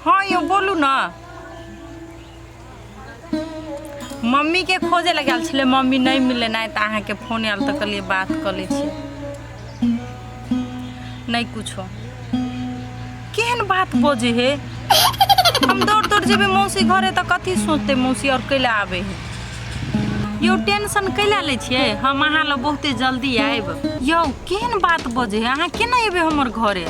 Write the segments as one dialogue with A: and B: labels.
A: हाँ यो बोलू ना। मम्मी के खोजे लगे छे, मम्मी नहीं मिले ना तो अहाँ के फोन आल तो कहलिए बात कर ले छे। नहीं कुछो केहन बात बोझे है। हम दौड़ दौड़ जेबे मौसी घरे तो कथी सोचते मौसी और कैला आवे है। यो टेंशन कैला ले छिए, हम अहाँ ला बहुते जल्दी आएब। यो केहन बात बोझे है, अहाँ केना एबे हमर घरे।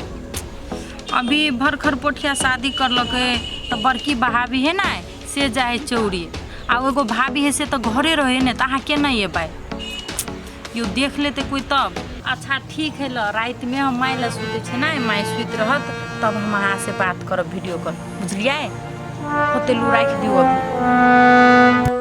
A: अभी भरखर पोठिया शादी करलके तो बड़की भाभी है ना से जाए चौड़ी, आ एगो भाभी है से तो घरे रहे ने, तो अहाँ केना एबै। यो देख लेते कोई तब। अच्छा ठीक है ल, रात में हम माय ला सुते छे ना, माय सुत रहत तब हम अहाँ से बात करब वीडियो कॉल, बुझलिए। होते लू राख दियो अभी।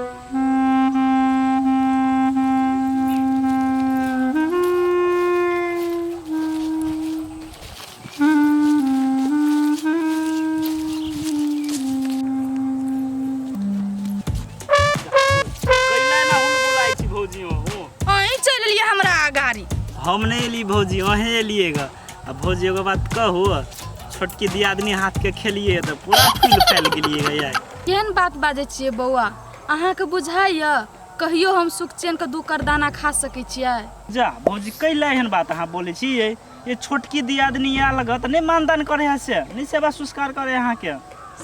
B: हम नहीं एली भौजी, अहें एलिएगा। अब भौजी एगो बात कहू, छोटकी दियादनी हाथ के खेलिए तो पूरा फूल फैल गेलिएगा यार।
C: केहन बात बाजे छिए बौआ, अहाँ के बुझाइए कहियो हम सुख चैन के दू करदाना खा सकै छियै।
B: जा भौजी कैला एहन बात अहाँ बोले छिए। ये छोटकी दियादनी या लगत नहीं मानदान करे है, से नहीं सेवा संस्कार करे अहाँ के।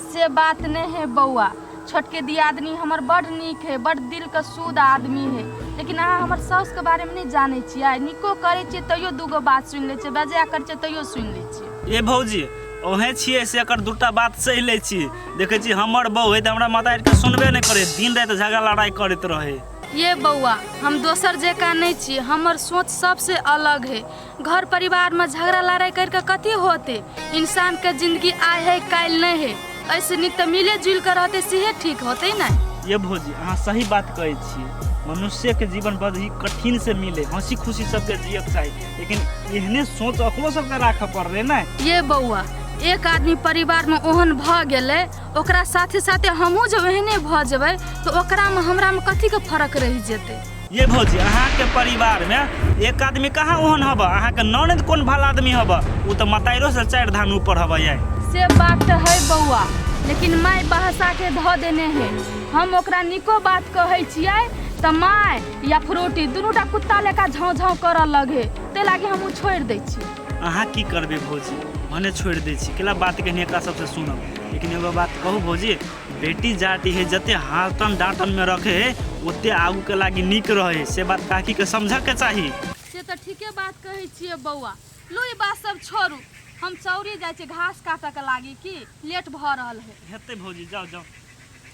C: से बात नहीं है बौआ, छोटके दियादनी हमर बड़ नीक है, बड़ दिल का शुद्ध आदमी है। लेकिन अहाँ हमर साउस के बारे में नहीं जाने छियै। निको करे छियै तैयो दूगो बात सुन ले छियै, बजा कर छियै तैयो सुन ले छियै।
B: ये भौजी ओहे छिए से एकर दूटा बात सही ले छी। देखे छी हमर बहू है त हमरा माता के सुनबे नहीं करे, दिन रात झगड़ा लड़ाई करते रहे।
C: ये बौआ हम दोसर जका नहीं छी, हमर सोच सबसे अलग है। घर परिवार में झगड़ा लड़ाई करके कथी होते, इंसान के जिंदगी आय है काल नहीं है। ऐसे नहीं तो मिले जुल कर रहते से ठीक होते ना।
B: ये भौजी अहाँ सही बात कहे छी। मनुष्य के जीवन बड़ ही कठिन से मिले, हंसी खुशी सबके जिये चाहिए, लेकिन एहने सोच अपनो सबके राखे पड़ रहे ना।
C: ये बौआ एक आदमी परिवार में ओहन भ गेले, ओकरा साथे साथे हमहू जब एहने भ जेबै तो ओकरा में हमरा में कथी के फर्क रह जेते।
B: ये भौजी अहाँ के परिवार में एक आदमी कहाँ ओहन हब, अहाँ के ननद कोन भला आदमी हब, उ तो मताइरो से 4 धान ऊपर हब। यार
C: से बात तो है बौआ, लेकिन माय बहसा के ध देने है। हम ओकरा निको बात कहै छियै त माय या फ्रूटी दुनूटा कुत्ता लेका झाँव झाँव करऽ लगे, ते लागे हम छोड़ दै छी।
B: अहाँ की करबे भौजी, मने छोड़ दै छी, केला बात के नेका सबसे सुनब। लेकिन एगो बात कहू भौजी, बेटी जाति है जते हाथन डांटन में रखे है ओते आगू के लागी निक रहे, से बात काकी के समझ के चाहिए।
C: से तो ठीके बात कहै छियै बौआ। लो ई बात सब छोड़ू, हम चौरी जाय छै घास काटे के लागी की लेट भ रहल है।
B: हेते भौजी जाओ जाओ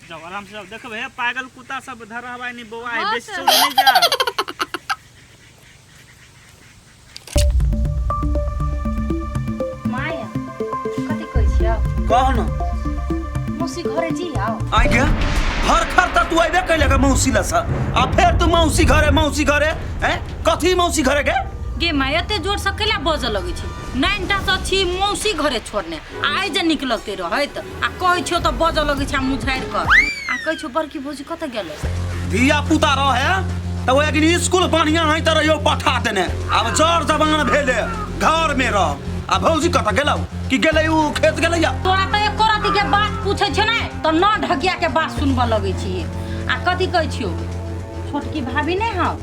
B: जाओ आराम से जाओ, देखबे पागल कुत्ता सब धराबाई नहीं बौआ है, बेसी चौरी नहीं जाओ।
A: माया कथी कहै छियै,
D: कह न
A: मौसी घरे जी आओ।
D: आ गया हर खर त तू आइबे कैले के मौसी लसा, आ फिर तू मौसी घरे हैं कथी मौसी घरे के
A: गे माय एते जोर से कैला बज लगे छी। 9टा से छी मौसी घरे छोड़ने, आइ जे निकलते रहत आ कहै छियो त बज लगे छी मुझार कर। आ कहै छियो बड़की भौजी कत गेलो,
D: धिया पुता रहे त वो एक स्कूल बढ़िया है त यो पठा देने। अब जर जबान भेले घर में रह, आ भौजी कत गेलौ कि गेलै उ खेत गेलै या।
A: तोरा त एको राती के बात पूछै छै नै त न ढकिया के बात सुनबा लगे छी। आ कथी कहै छियो छोटकी भाभी नै हां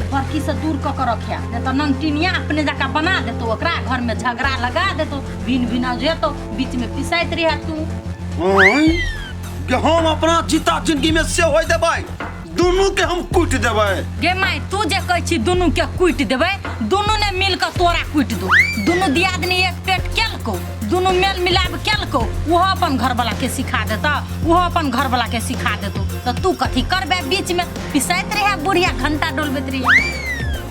A: बड़की से दूर क रखिया, नहीं तो नंगटिनिया अपने जका बना देतो, ओकरा घर में झगड़ा लगा देतो, भिन भिना जेतो, बीच में पिसाइत रह तू।
D: कि हम अपना जीता जिंदगी में से होय देबै, दोनों के हम कुट देबै।
A: गे माय तू जे कहै छी दोनों के कुट देबै, दोनों ने मिल के तोरा कुट दो। दोनों दियादनी एक पेट केलको, दोनों मेल मिलाप केलको, वो अपन घर वाला के सिखा देता, वो अपन घर वाला के सिखा देतो। तो तू कथी करबे बीच में पिसाइत रहे बुढ़िया घंटा डोलबैत रही।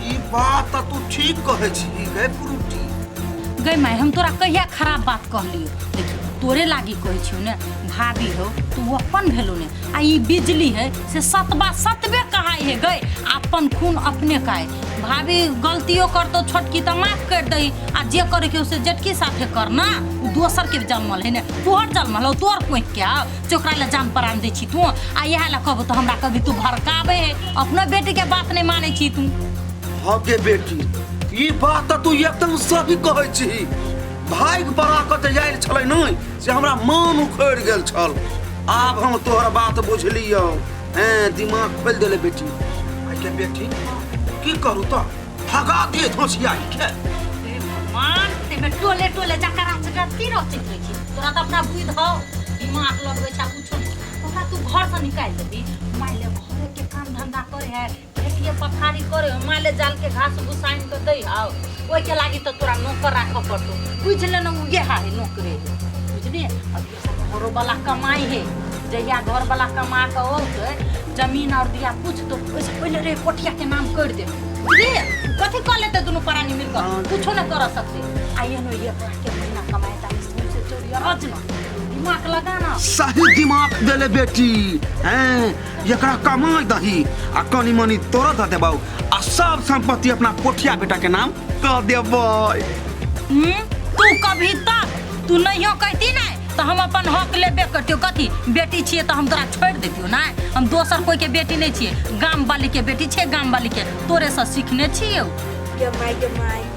D: ई बात त तू ठीक कहै छी गे पुरुटी।
A: गे माय हम तोरा कहिया खराब बात कहलियो, देखी तोरे लागी कहै छियो ने, भाभी हो तू अपन भेलो ने, आ ई बिजली है से सतबा सतबे कहाई है गए, अपन खून अपने काहे। भाभी गलतियों कर तो छोटकी तो माफ कर दई, आ जे करे के उसे जेटकी साथे करना, दोसर के जन्मल है ने, तोहर जन्मल हो तोहर कोई क्या चोकरा ले जान प्राण दे छी तू। आ यह ला कहबो तो हमरा कभी तू भड़कावे है, अपना बेटी के बात नहीं माने छी तू।
D: हाँ गे बेटी, ई बात त तू एकदम सही कहै छी। भाग बराकत जाइल छलै नहीं से हमरा मन उखड़ गेल छल। आब हम तोहर बात बुझलियो। दिमाग खोल देले बेटी। आई के बेटी की करू तो भगा दिए धोसिया के।
A: मान ते में टोले टोले जकरा जकरा तीरो चिकरै छी तोरा त अपना बुझ हो दिमाग लगबै छा कुछो ओकरा तू घर से निकाल देबी। माइले घरे के काम धंधा करे है खेतिए पथारी करे माइले जाल के घास भुसाइन के दई आओ ओइ के लागी तो तोरा नौकर राख पड़तो। बुझ ले न उगे हाय नौकरे बुझली। अब ये सब घरो वाला कमाई है जहिया घर वाला कमा के होते जमीन और दिया कुछ तो ओइसे पहले रे कोठिया के नाम कर दे बुझली। कथि कर लेते दोनों प्राणी मिलकर कुछो न कर सकते। आइए न ये के महीना कमाए ता इसमें से चोरी रजना दिमाग लगाना।
D: सही दिमाग देले बेटी। एकरा कमाई दही आ कनी मनी तोरा द देबौ आ सब संपत्ति अपना पोठिया बेटा के नाम कर देबै।
A: तू कभी तक तू नहीं कहती ना तो हम अपन हक लेबे करतियो। कथी बेटी छिए तो हम तोरा छोड़ देतियो ना। हम दोसर कोई के बेटी नहीं छिए गाम वाली के बेटी छिए गाम वाली के तोरे से सीखने छिए।
E: के माई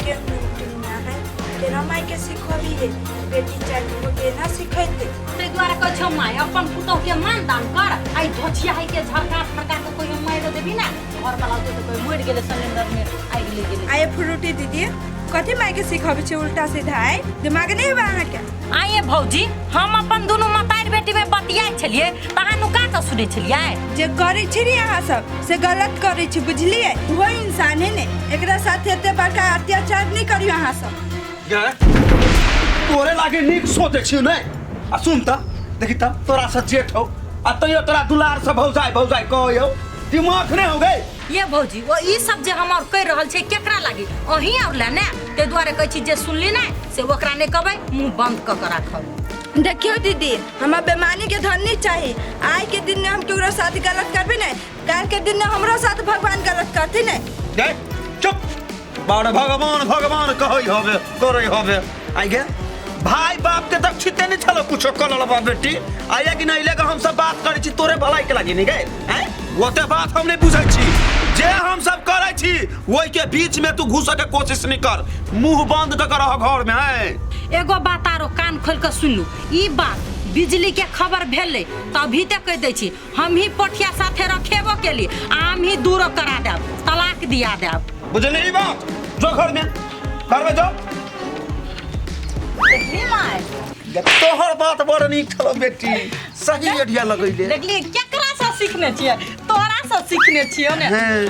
E: के दुनिया है केना माई के सिखबी है बेटी चाहिए वो केना सिखैते।
A: ते द्वारा कह छ माई अपन पुतौ के मान दान कर। आई धोछिया है के झरका फरका के कोई मार देबी ना घर वाला तो कोई मर गेले सिलेंडर में आग लग गेले।
E: आए फ्रूटी दीदी कथी माई के सिखबी छै उल्टा सीधा है दिमाग नहीं बा अहाँ के।
A: आइए भौजी हम अपन दोनों मातार बेटी में बतियाई छलिए तहानु का त सुनै छलिए।
E: जे करै छी अहाँ सब से गलत करै छी बुझलिए। वो इंसान है ने एकरा साथ एते बड़का अत्याचार नहीं करियो अहाँ सब।
D: तोरे लागे नीक सोचे छी नै। आ सुन त देखि त तोरा से जेठ हो आ तैयो तोरा दुलार से भौजाई भौजाई कहयो दिमाग नहीं हो गए।
A: ये भौजी वो ई सब जे हम और कह रहल छै केकरा लागी अही और ले ने ते द्वारे कहै छी जे सुनली ना से ओकरा ने कहबै मुंह बंद क के राखब।
E: देखियो दीदी हमरा बेमानी के धन नहीं चाहिए। आज के दिन में हम केकरो साथ गलत करबे नहीं काल के दिन में हमरो साथ भगवान गलत करते नहीं।
D: गे चुप बारे भगवान भगवान कहै होबे करे होबे। आई गे भाई बाप के तक छिते नहीं छलो कुछो कलल बा बेटी। आइए कि नहीं लेके हम सब बात करै छी तोरे भलाई के लागी नहीं गए हैं ओते बात हम नहीं बुझै छी। जे हम सब करै छी ओइ के बीच में तू घुसे के कोशिश नहीं कर मुंह बंद क के रह घर में है।
A: एगो बात आरो कान खोल के सुनलू ई बात बिजली के खबर भेले तभी तक कह दै छी हम ही पोठिया साथे रखेबो के लिए हम ही दूर करा देब तलाक दिया देब।
D: बुझली ई बात जो घर में जो
A: देखली माय
D: तोहर बात बड़ नीक छलो बेटी सही एडिया लगैले।
A: देखली केकरा से सीखने छिए तोरा से सीखने छिए ने।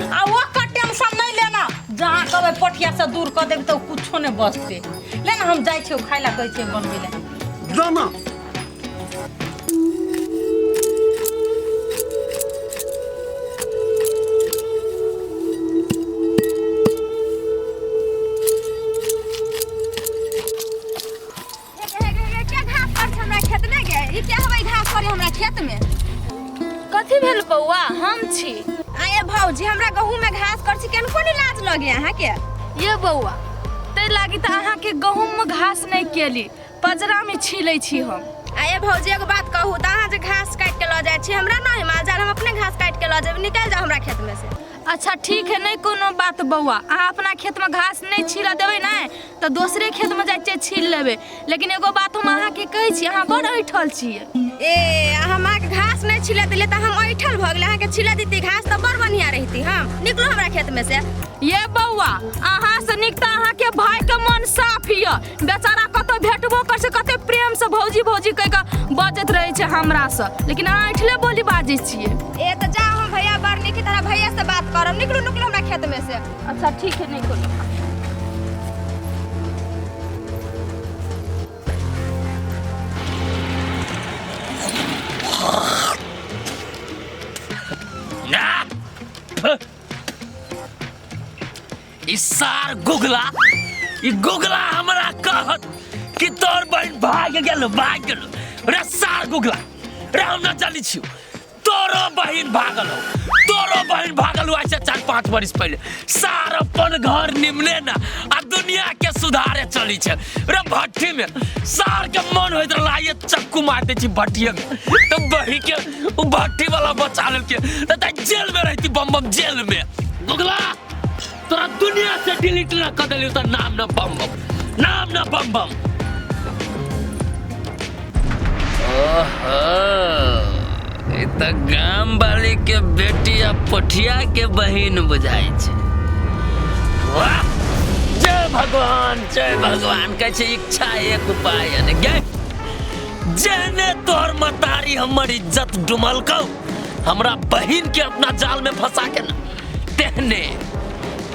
A: आ वो का टेंशन नहीं लेना जहां कहबै पोठिया से दूर कर देब तो कुछो नहीं बचते। लेना हम जाय छिए खाइला कहै छिए बनबे ले
D: जाना।
C: खेत में कथी भेल बौआ हम छी।
E: आये भौजी हमरा गहूं में घास कर छी केन कोन लाज लगे अहाँ के।
C: ये बौआ ते लागी त अहाँ के गहूं में घास नहीं केली पजरा में छीलै छी हम।
E: आये भौजी एगो बात कहू त अहाँ जे घास काट के ल जाय छी हमरा नहीं मालजाल हम अपने घास काट के ल जेब निकल जाओ हमरा खेत में से।
C: अच्छा ठीक है नहीं कोनो बात बौआ अहाँ अपना खेत में घास नहीं छीला देबै ना तो दूसरे खेत में जाके छील लेबै। लेकिन एगो बात हम अहाँ के कहै छी अहाँ बड़ ऐठल छियै।
E: ए हमरा के घास नहीं छिला दिले त हम ऐठल भ गेल। अहाँ के छिला देती घास त बड़ बढ़िया रहती। हम निकलो हमरा खेत में से।
C: ये बौआ अहाँ से निकता अहाँ के भाई के मन साफ हिय बेचारा कतो भेटबो कर से कते प्रेम से भौजी भौजी कह के बजत रहे छै हमरा से लेकिन अहाँ ऐठले बोली बाजै छियै।
E: ए त जा हम भैया बड़ निकी तरह भैया से बात करब। निकलो निकलो हमरा खेत में से।
C: अच्छा ठीक है नहीं कोनो
F: सार गुगला हमरा कहत कि तोर बहन भाग गेल रे सार गुगला रे हम न जानी छियो तोरो बहन भागल हो ऐसे 4-5 वर्ष पहले सार अपन घर निमने ना आ दुनिया के सुधारे चली छे रे भट्टी में सार के मन होइत लाये चक्कू मार दे छी भट्टिए में तो बही के उ भट्टी वाला बचा लेल के त जेल में रहती बम जेल में। गुगला तोरा दुनिया से डिलीट ना कर देलियो त नाम ना बम ओहो, ई त गाम वाली के बेटी आ पोठिया के बहिन बुझाई छै। वाह, जय भगवान कहै छै इच्छा एक उपाय ने गे। जेने तोहर मतारी हमर इज्जत डुमलकौ हमरा बहिन के अपना जाल में फंसा के न,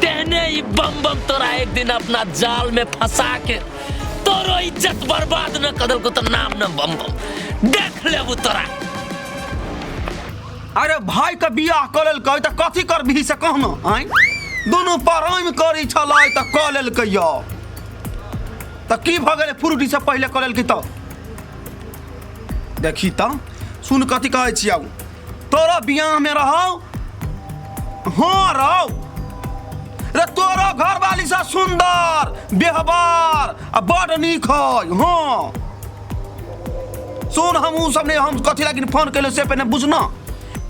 F: तेहने ई बम तोरा एक दिन अपना जाल में फंसा के तोरो इज्जत बर्बाद न कर देलको। तो नाम न बम देख लेबू तोरा।
D: अरे भाई के बियाह कर लेलकै त कथी करबिही से कहना आइ। दुनू पराइम करी छलै त क लेलकै य त की भ गेलै फुरुटी से पहले कर लेलकै त देखी त सुन कथी कहै छियौ। तोरा बियाह में रहौ हाँ रहो रे, तोरा घर वाली से सुंदर व्यवहार आ बड़ नीक है। हाँ सुन हम कथी लागी फोन कैले से पहले बुझना।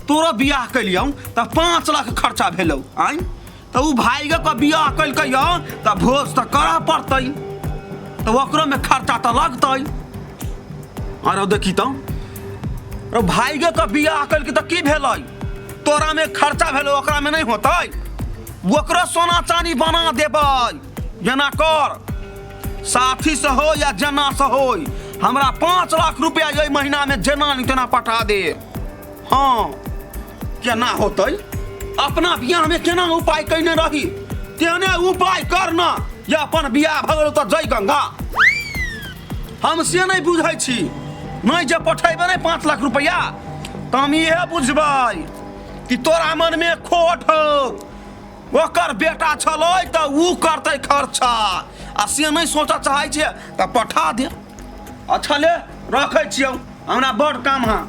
D: तोरा बियाह कैलियौ त 5 लाख खर्चा भेलौ आइ त उ भाई के बियाह कैलकै त भोज त करऽ पड़तै त ओकरो में खर्चा त लगतै। अरे देखी त भाई के बियाह कैलकै त की भेलै, तोरा में खर्चा भेलो ओकरा में नहीं होतै। ओकरा सोना चांदी बना देबै जेना कर, साथी से हो या जना से हो। हमरा 5 लाख रुपया ये महीना में जेना नहीं तेना पठा दे। हाँ केना होतै, अपना बियाह में केना उपाय कैने रही तेने उपाय करना। या अपन बियाह भ गेलो त जय गंगा। हम से नहीं बुझै छी, नहीं जे पठेबै नहीं 5 लाख रुपया त हम इहे बुझबै कि तोरा मन में खोट हो। ओकर बेटा छलै त उ करतै खर्चा आ से नहीं सोचा चाहै छै त पठा दे। अच्छा ले रखै छियौ, हमरा बड़ काम है।